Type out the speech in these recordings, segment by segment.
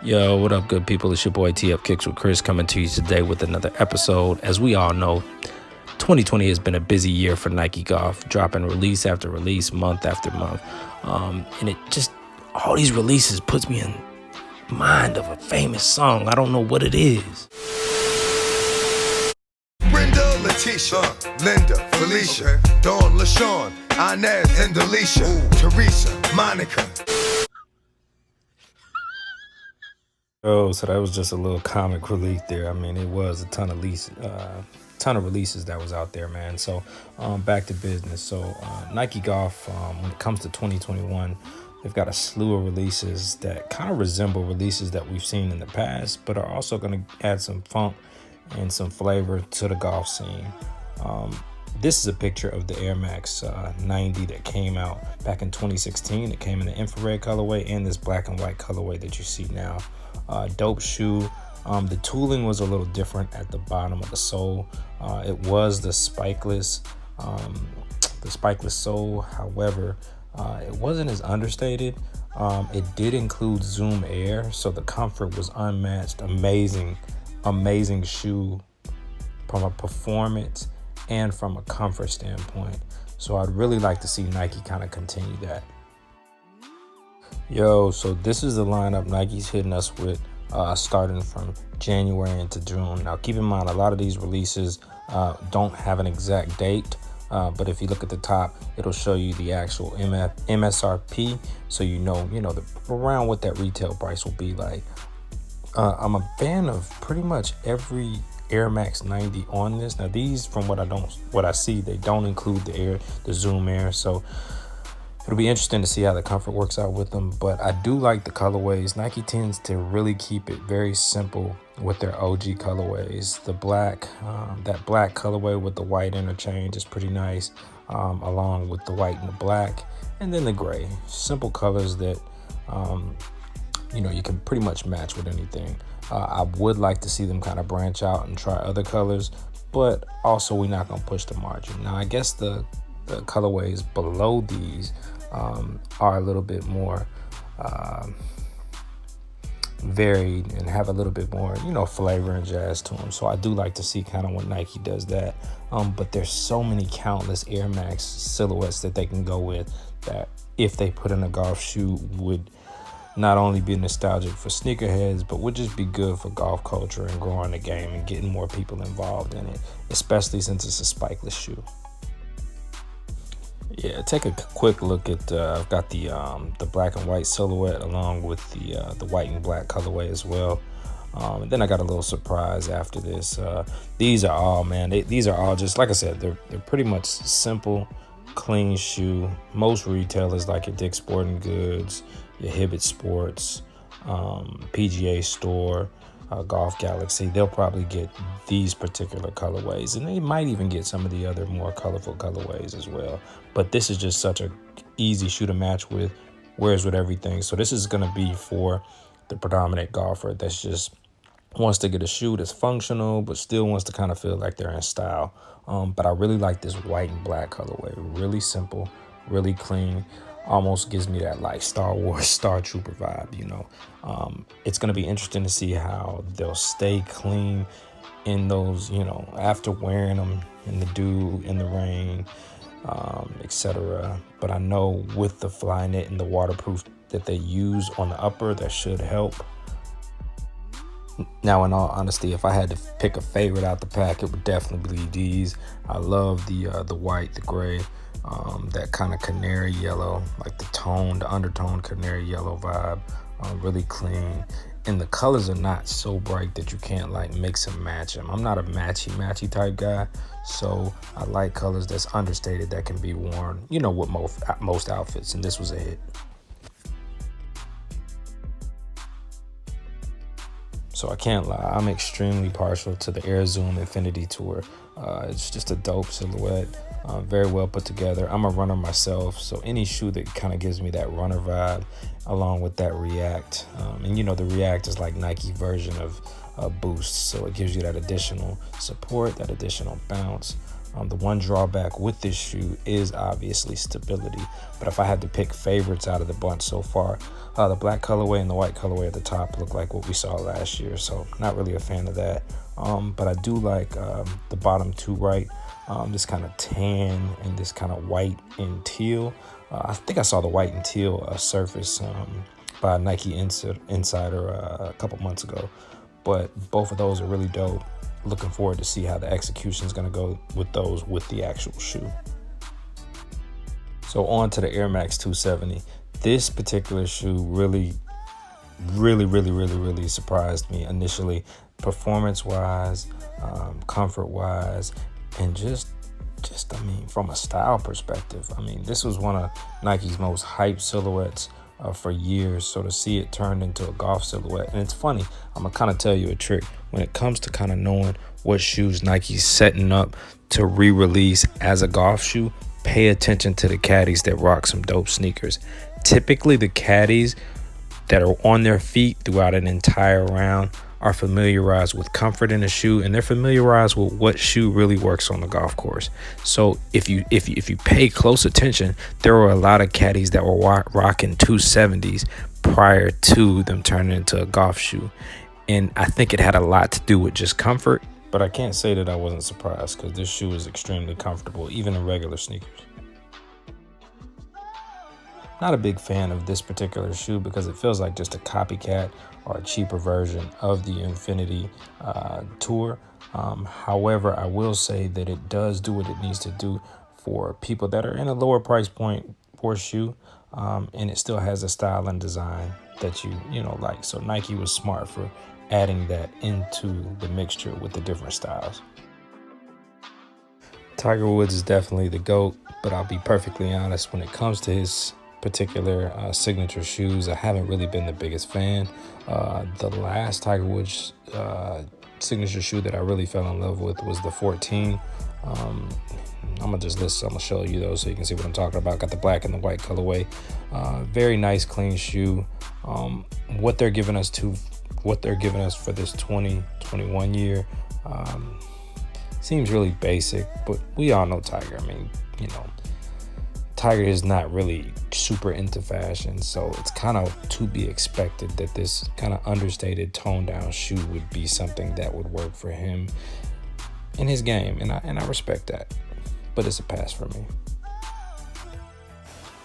Yo, what up, good people? It's your boy T Up Kicks with Chris coming to you today with another episode. As we all know, 2020 has been a busy year for Nike Golf, dropping release after release, month after month. And it just, all these releases puts me in mind of a famous song. I don't know what it is. Brenda, Letitia, Linda, Felicia, Dawn, LaShawn, Inez, and Delisha, Teresa, Monica. Oh, so that was just a little comic relief there. I mean, it was a ton of releases that was out there, man. So back to business. So Nike Golf, when it comes to 2021, they've got a slew of releases that kind of resemble releases that we've seen in the past, but are also going to add some funk and some flavor to the golf scene. This is a picture of the Air Max 90 that came out back in 2016. It came in the infrared colorway and this black and white colorway that you see now. Dope shoe. The tooling was a little different at the bottom of the sole. It was the spikeless sole. However, it wasn't as understated. It did include Zoom Air, so the comfort was unmatched. Amazing shoe from a performance and from a comfort standpoint. So I'd really like to see Nike kind of continue that. Yo, so this is the lineup Nike's hitting us with starting from January into June. Now, keep in mind, a lot of these releases don't have an exact date, but if you look at the top, it'll show you the actual MSRP, so you know around what that retail price will be like. I'm a fan of pretty much every Air Max 90 on this. Now, these, from what I see, they don't include the Zoom Air, so it'll be interesting to see how the comfort works out with them, but I do like the colorways. Nike tends to really keep it very simple with their OG colorways. The black, that black colorway with the white interchange is pretty nice, along with the white and the black, and then the gray. Simple colors that, you can pretty much match with anything. I would like to see them kind of branch out and try other colors, but also we're not going to push the margin. Now, I guess the colorways below these are a little bit more varied and have a little bit more, flavor and jazz to them. So I do like to see kind of when Nike does that. But there's so many countless Air Max silhouettes that they can go with that if they put in a golf shoe would not only be nostalgic for sneakerheads, but would just be good for golf culture and growing the game and getting more people involved in it, especially since it's a spikeless shoe. Yeah, take a quick look at. I've got the black and white silhouette along with the white and black colorway as well. And then I got a little surprise after this. These are all, man. These are all just like I said. They're pretty much simple, clean shoe. Most retailers like your Dick's Sporting Goods, your Hibbett Sports, PGA Store, Golf Galaxy, they'll probably get these particular colorways, and they might even get some of the other more colorful colorways as well. But this is just such a easy shoe to match with, wears with everything. So this is going to be for the predominant golfer that's just wants to get a shoe that's functional but still wants to kind of feel like they're in style. But I really like this white and black colorway. Really simple, really clean. Almost gives me that like Star Wars Star Trooper vibe, It's going to be interesting to see how they'll stay clean in those, after wearing them in the dew, in the rain, etc. But I know with the Flyknit and the waterproof that they use on the upper, that should help. Now, in all honesty, if I had to pick a favorite out the pack, it would definitely be these. I love the white, the gray, that kind of canary yellow, like the undertone canary yellow vibe, really clean. And the colors are not so bright that you can't like mix and match them. I'm not a matchy type guy, so I like colors that's understated that can be worn, with most outfits, and this was a hit. So I can't lie, I'm extremely partial to the Air Zoom Infinity Tour. It's just a dope silhouette, very well put together. I'm a runner myself, so any shoe that kind of gives me that runner vibe, along with that React. And the React is like Nike version of Boost, so it gives you that additional support, that additional bounce. The one drawback with this shoe is obviously stability. But if I had to pick favorites out of the bunch so far, the black colorway and the white colorway at the top look like what we saw last year. So not really a fan of that. But I do like the bottom two right. This kind of tan and this kind of white and teal. I think I saw the white and teal surface by Nike Insider a couple months ago. But both of those are really dope. Looking forward to see how the execution is going to go with those with the actual shoe. So on to the Air Max 270. This particular shoe really surprised me initially, performance-wise, comfort-wise, and just I mean, from a style perspective. I mean, this was one of Nike's most hyped silhouettes for years. So to see it turned into a golf silhouette, and it's funny, I'm gonna kind of tell you a trick when it comes to kind of knowing what shoes Nike's setting up to re-release as a golf shoe. Pay attention to the caddies that rock some dope sneakers. Typically the caddies that are on their feet throughout an entire round are familiarized with comfort in a shoe, and they're familiarized with what shoe really works on the golf course. So if you pay close attention, there were a lot of caddies that were rocking 270s prior to them turning into a golf shoe. And I think it had a lot to do with just comfort, but I can't say that I wasn't surprised because this shoe is extremely comfortable, even in regular sneakers. Not a big fan of this particular shoe because it feels like just a copycat or a cheaper version of the Infinity Tour. However, I will say that it does do what it needs to do for people that are in a lower price point for a shoe, and it still has a style and design that you like. So Nike was smart for adding that into the mixture with the different styles. Tiger Woods is definitely the GOAT, but I'll be perfectly honest, when it comes to his particular signature shoes, I haven't really been the biggest fan. The last Tiger Woods signature shoe that I really fell in love with was the 14. I'm gonna show you those so you can see what I'm talking about. Got the black and the white colorway. Very nice, clean shoe. What they're giving us for this 2021 year seems really basic, but we all know Tiger. I mean, Tiger is not really super into fashion, so it's kind of to be expected that this kind of understated, toned down shoe would be something that would work for him in his game, and I respect that, but it's a pass for me.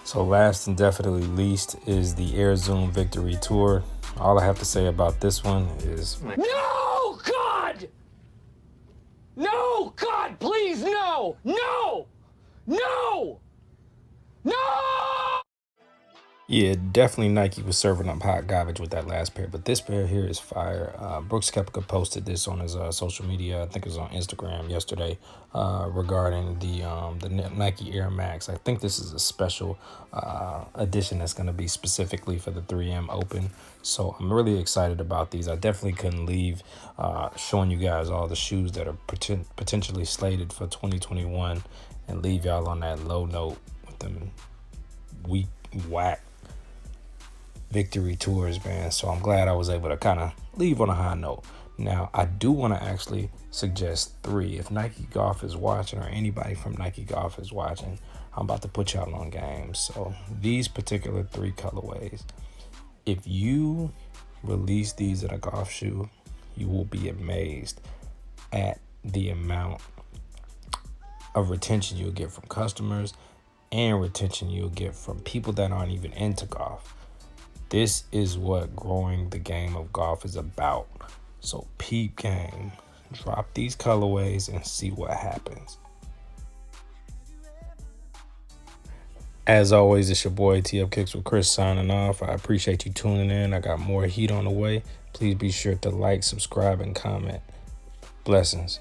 So last and definitely least is the Air Zoom Victory Tour. All I have to say about this one is no, God! No, God, please, no! No! No! No! Yeah, definitely Nike was serving up hot garbage with that last pair, but this pair here is fire. Brooks Koepka posted this on his social media. I think it was on Instagram yesterday, regarding the Nike Air Max. I think this is a special edition that's going to be specifically for the 3M Open. So I'm really excited about these. I definitely couldn't leave showing you guys all the shoes that are potentially slated for 2021 and leave y'all on that low note with them weak, whack Victory Tours, man. So I'm glad I was able to kind of leave on a high note. Now, I do want to actually suggest 3. If Nike Golf is watching, or anybody from Nike Golf is watching, I'm about to put y'all on game. So these particular 3 colorways, if you release these in a golf shoe, you will be amazed at the amount of retention you'll get from customers and retention you'll get from people that aren't even into golf. This is what growing the game of golf is about. So peep game, drop these colorways and see what happens. As always, it's your boy TF Kicks with Chris signing off. I appreciate you tuning in. I got more heat on the way. Please be sure to like, subscribe, and comment. Blessings.